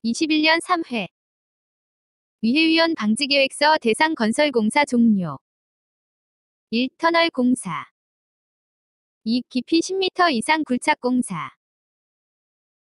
21년 3회 위해위원 방지계획서 대상 건설공사 종료. 1. 터널 공사. 2. 깊이 10m 이상 굴착공사.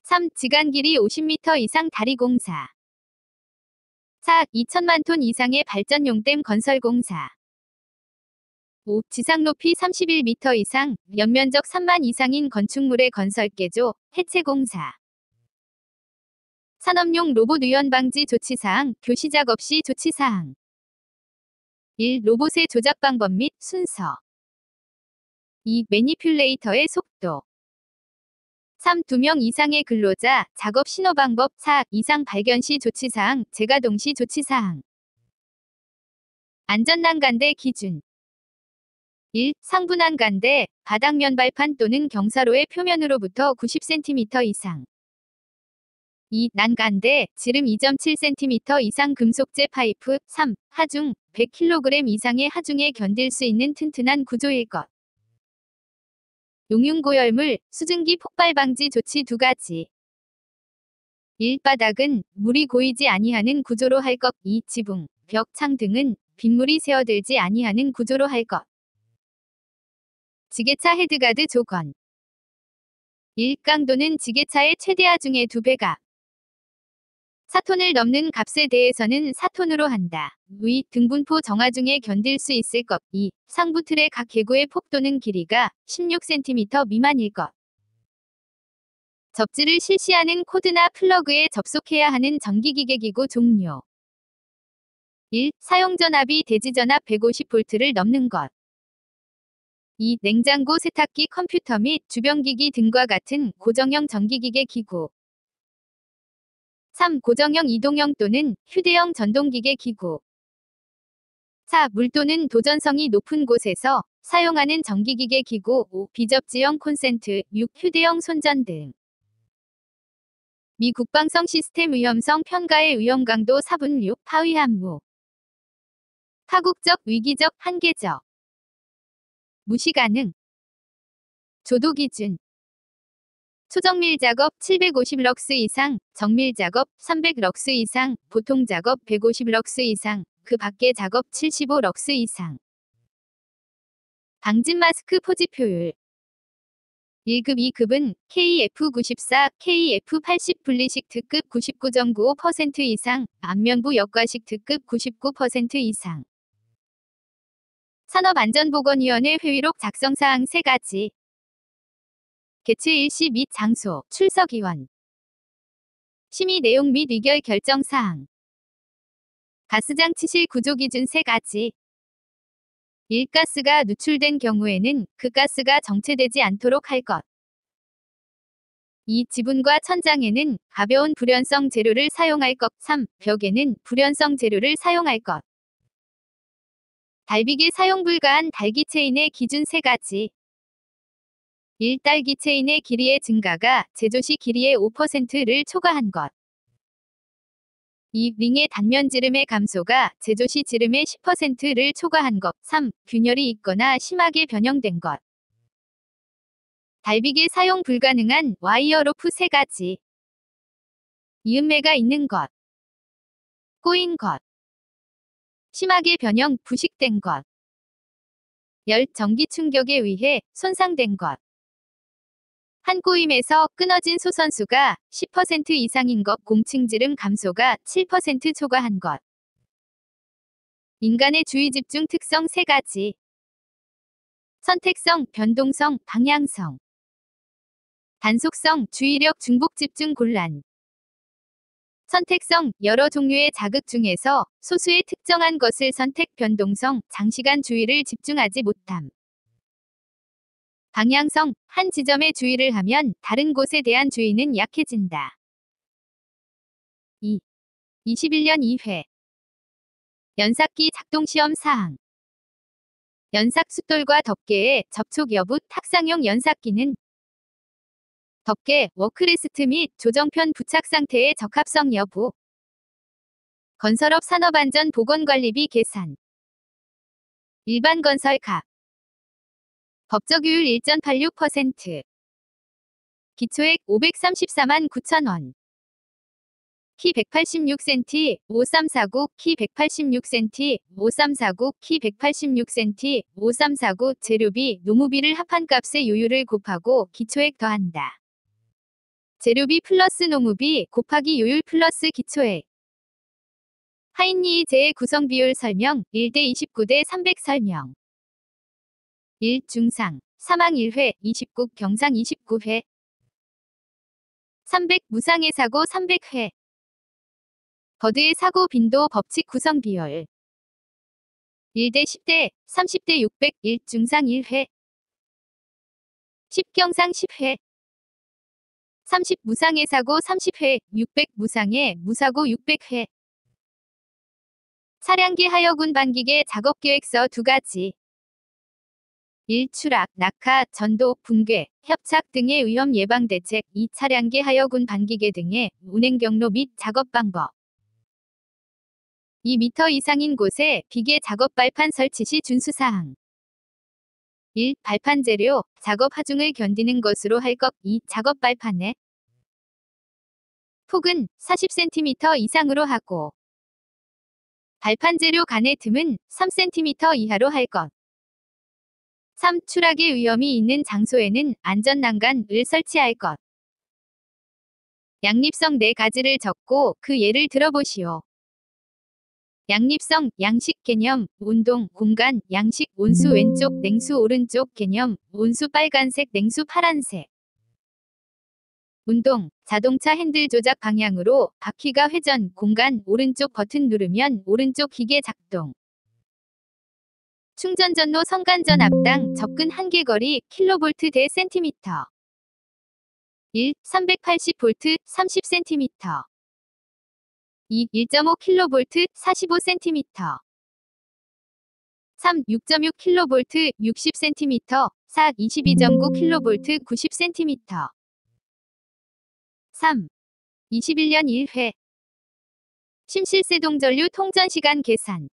3. 지간 길이 50m 이상 다리공사. 4. 2천만 톤 이상의 발전용 댐 건설공사. 5. 지상 높이 31m 이상, 연면적 3만 이상인 건축물의 건설 개조, 해체공사. 산업용 로봇 위헌 방지 조치사항, 교시 작업 시 조치사항. 1. 로봇의 조작 방법 및 순서. 2. 매니퓰레이터의 속도. 3. 2명 이상의 근로자, 작업 신호 방법. 4. 이상 발견 시 조치사항, 재가동 시 조치사항. 안전난간대 기준. 1. 상부 난간대, 바닥면 발판 또는 경사로의 표면으로부터 90cm 이상. 2. 난간대, 지름 2.7cm 이상 금속재 파이프. 3. 하중, 100kg 이상의 하중에 견딜 수 있는 튼튼한 구조일 것. 용융고열물, 수증기 폭발 방지 조치 2가지. 1. 바닥은 물이 고이지 아니하는 구조로 할 것. 2. 지붕, 벽, 창 등은 빗물이 새어들지 아니하는 구조로 할 것. 지게차 헤드가드 조건. 1. 강도는 지게차의 최대 하중의 2배가. 4톤을 넘는 값에 대해서는 4톤으로 한다. 위, 등분포 정하 중에 견딜 수 있을 것. 2. 상부 틀의 각 계구의 폭도는 길이가 16cm 미만일 것. 접지를 실시하는 코드나 플러그에 접속해야 하는 전기기계기구 종류. 1. 사용전압이 대지전압 150V를 넘는 것. 2. 냉장고, 세탁기, 컴퓨터 및 주변기기 등과 같은 고정형 전기기계 기구. 3. 고정형 이동형 또는 휴대용 전동기계 기구. 4. 물 또는 도전성이 높은 곳에서 사용하는 전기기계 기구. 5. 비접지형 콘센트. 6. 휴대용 손전 등. 미 국방성 시스템 위험성 평가의 위험 강도 4분. 6. 하위 함무. 파국적, 위기적, 한계적. 무시 가능. 조도 기준. 초정밀 작업 750럭스 이상, 정밀 작업 300럭스 이상, 보통 작업 150럭스 이상, 그 밖의 작업 75럭스 이상. 방진 마스크 포집효율. 1급 2급은 KF94, KF80 분리식 특급 99.95% 이상, 안면부 역과식 특급 99% 이상. 산업안전보건위원회 회의록 작성사항 3가지. 개최 일시 및 장소, 출석위원. 심의 내용 및 의결 결정사항. 가스장치실 구조기준 3가지. 1. 가스가 누출된 경우에는 그 가스가 정체되지 않도록 할 것. 2. 지붕과 천장에는 가벼운 불연성 재료를 사용할 것. 3. 벽에는 불연성 재료를 사용할 것. 달비계 사용 불가한 달기체인의 기준 3가지. 1. 달기체인의 길이의 증가가 제조 시 길이의 5%를 초과한 것. 2. 링의 단면 지름의 감소가 제조 시 지름의 10%를 초과한 것. 3. 균열이 있거나 심하게 변형된 것. 달비계 사용 불가능한 와이어 로프 3가지. 이음매가 있는 것. 꼬인 것. 심하게 변형, 부식된 것. 열, 전기 충격에 의해 손상된 것. 한 꼬임에서 끊어진 소선수가 10% 이상인 것. 공층지름 감소가 7% 초과한 것. 인간의 주의 집중 특성 3가지. 선택성, 변동성, 방향성. 단속성, 주의력 중복 집중 곤란. 선택성, 여러 종류의 자극 중에서 소수의 특정한 것을 선택. 변동성, 장시간 주의를 집중하지 못함. 방향성, 한 지점에 주의를 하면 다른 곳에 대한 주의는 약해진다. 2. 21년 2회 연삭기 작동시험 사항. 연삭 숫돌과 덮개의 접촉 여부. 탁상용 연삭기는 덮개, 워크레스트 및 조정편 부착 상태의 적합성 여부. 건설업 산업안전 보건관리비 계산. 일반 건설 값. 법적효율 1.86%. 기초액 534만 9천 원. 키 186cm, 5349, 키 186cm, 5349, 키 186cm, 5349, 재료비, 노무비를 합한 값의 요율을 곱하고 기초액 더한다. 재료비 플러스 노무비 곱하기 요율 플러스 기초액. 하인리의 재해 구성 비율 설명, 1대 29대 300 설명. 1. 중상, 사망 1회, 29, 경상 29회. 300. 무상의 사고 300회. 버드의 사고 빈도 법칙 구성 비율. 1대 10대, 30대 600, 1 중상 1회. 10 경상 10회. 30 무상의 사고 30회, 600 무상의 무사고 600회. 차량기 하여군 반기계 작업계획서 2가지. 1. 추락, 낙하, 전도, 붕괴, 협착 등의 위험 예방 대책. 2. 차량기 하여군 반기계 등의 운행 경로 및 작업 방법. 2m 이상인 곳에 비계 작업 발판 설치 시 준수사항. 1. 발판 재료, 작업 하중을 견디는 것으로 할 것. 2. 작업 발판의 폭은 40cm 이상으로 하고 발판 재료 간의 틈은 3cm 이하로 할 것. 3. 추락의 위험이 있는 장소에는 안전난간을 설치할 것. 양립성 4가지를 적고 그 예를 들어보시오. 양립성, 양식 개념, 운동, 공간, 양식, 온수 왼쪽, 냉수 오른쪽 개념, 온수 빨간색, 냉수 파란색. 운동, 자동차 핸들 조작 방향으로 바퀴가 회전, 공간, 오른쪽 버튼 누르면 오른쪽 기계 작동. 충전 전로 선간전 앞당 접근 한계거리 킬로볼트 대 센티미터. 1. 380V 30cm. 2. 1.5kV 45cm. 3. 6.6kV 60cm. 4. 22.9kV 90cm. 3. 21년 1회. 심실세동전류 통전시간 계산.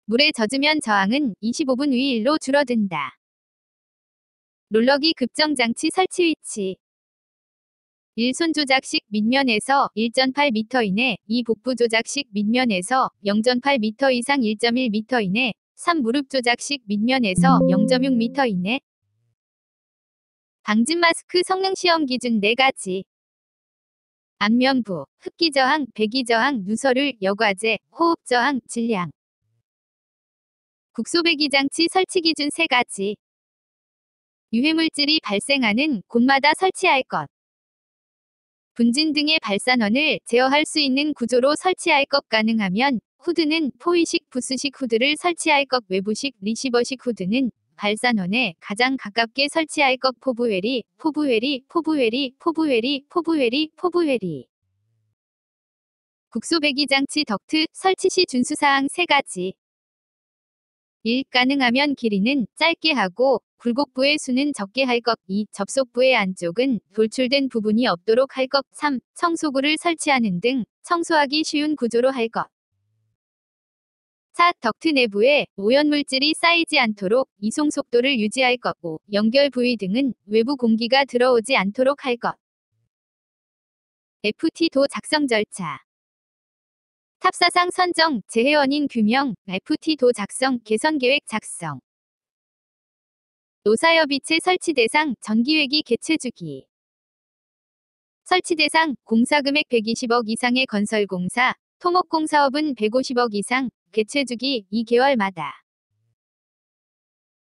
물에 젖으면 저항은 25분 위일로 줄어든다. 롤러기 급정장치 설치 위치. 1. 손조작식 밑면에서 1.8m 이내. 2. 복부 조작식 밑면에서 0.8m 이상 1.1m 이내. 3. 무릎 조작식 밑면에서 0.6m 이내. 방진 마스크 성능 시험 기준 4가지. 안면부, 흡기 저항, 배기 저항, 누설율, 여과제, 호흡 저항, 질량. 국소 배기 장치 설치 기준 3가지. 유해물질이 발생하는 곳마다 설치할 것. 분진 등의 발산원을 제어할 수 있는 구조로 설치할 것. 가능하면 후드는 포위식 부스식 후드를 설치할 것. 외부식 리시버식 후드는 발산원에 가장 가깝게 설치할 것. 포부회리, 포부회리, 포부회리, 포부회리, 포부회리, 포부회리. 국소 배기 장치 덕트 설치 시 준수사항 3가지. 1. 가능하면 길이는 짧게 하고 굴곡부의 수는 적게 할 것. 2. 접속부의 안쪽은 돌출된 부분이 없도록 할 것. 3. 청소구를 설치하는 등 청소하기 쉬운 구조로 할 것. 4. 덕트 내부에 오염물질이 쌓이지 않도록 이송 속도를 유지할 것. 5. 연결 부위 등은 외부 공기가 들어오지 않도록 할 것. FT도 작성 절차. 탑사상 선정, 재해원인 규명, FT도 작성, 개선계획 작성. 노사협의체 설치 대상, 전기회기 개최 주기. 설치 대상, 공사금액 120억 이상의 건설공사, 토목공사업은 150억 이상, 개최 주기 2개월마다.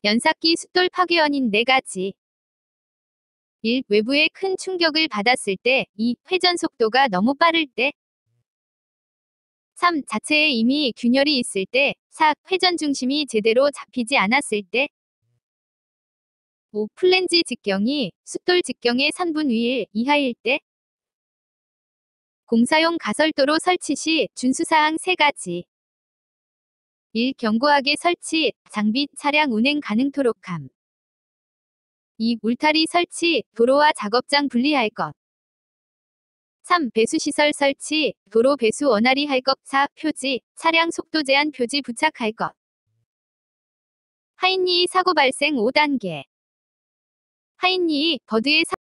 연삭기 숫돌 파괴 원인 4가지. 1. 외부의 큰 충격을 받았을 때. 2. 회전 속도가 너무 빠를 때. 3. 자체에 이미 균열이 있을 때. 4. 회전 중심이 제대로 잡히지 않았을 때. 5. 플랜지 직경이 숫돌 직경의 3분 위 이하일 때. 공사용 가설도로 설치 시 준수사항 3가지. 1. 견고하게 설치, 장비, 차량 운행 가능토록 함. 2. 울타리 설치, 도로와 작업장 분리할 것. 3. 배수시설 설치, 도로 배수 원활히 할 것. 4. 표지, 차량 속도 제한 표지 부착할 것. 하인리의 사고 발생 5단계. 하인리의 버드의